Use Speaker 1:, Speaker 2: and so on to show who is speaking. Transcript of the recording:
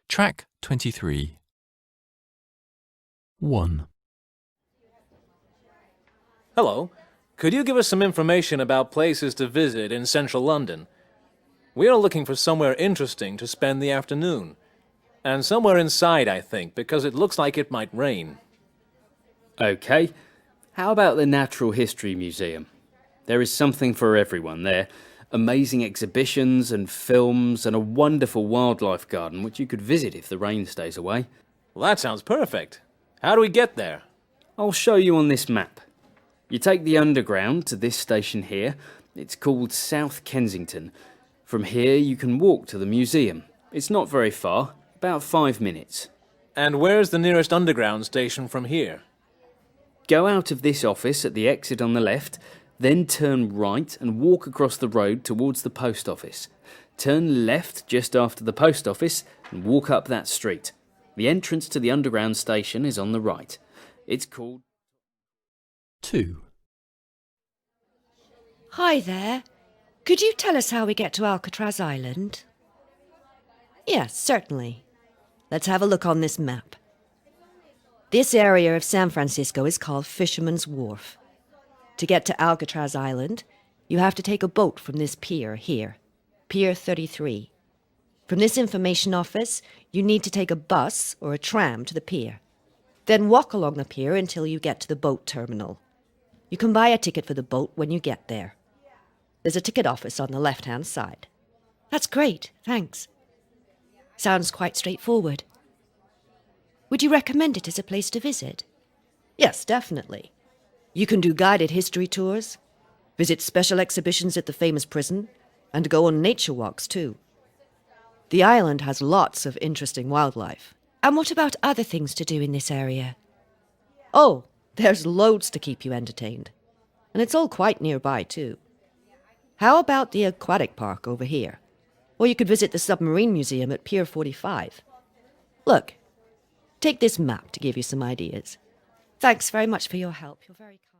Speaker 1: Track 23. 1.
Speaker 2: Hello. Could you give us some information about places to visit in central London? We are looking for somewhere interesting to spend the afternoon. And somewhere inside, I think, because it looks like it might rain.
Speaker 3: OK. How about the Natural History Museum? There is something for everyone there. Amazing exhibitions and films and a wonderful wildlife garden which you could visit if the rain stays away.
Speaker 2: Well, that sounds perfect. How do we get there?
Speaker 3: I'll show you on this map. You take the Underground to this station here. It's called South Kensington. From here you can walk to the museum. It's not very far, about 5 minutes.
Speaker 2: And where's the nearest Underground station from here?
Speaker 3: Go out of this office at the exit on the left, then turn right and walk across the road towards the post office. Turn left just after the post office and walk up that street. The entrance to the Underground station is on the right. It's called...
Speaker 1: 2.
Speaker 4: Hi there. Could you tell us how we get to Alcatraz Island? Yes, certainly. Let's have a look on this map. This area of San Francisco is called Fisherman's Wharf. To get to Alcatraz Island, you have to take a boat from this pier here, Pier 33. From this information office, you need to take a bus or a tram to the pier. Then walk along the pier until you get to the boat terminal. You can buy a ticket for the boat when you get there. There's a ticket office on the left-hand side. That's great, thanks. Sounds quite straightforward. Would you recommend it as a place to visit? Yes, definitely. You can do guided history tours, visit special exhibitions at the famous prison, and go on nature walks too. The island has lots of interesting wildlife. And what about other things to do in this area? Oh, there's loads to keep you entertained. And it's all quite nearby too. How about the aquatic park over here? Or you could visit the submarine museum at Pier 45. Look, take this map to give you some ideas. Thanks very much for your help. You're very kind.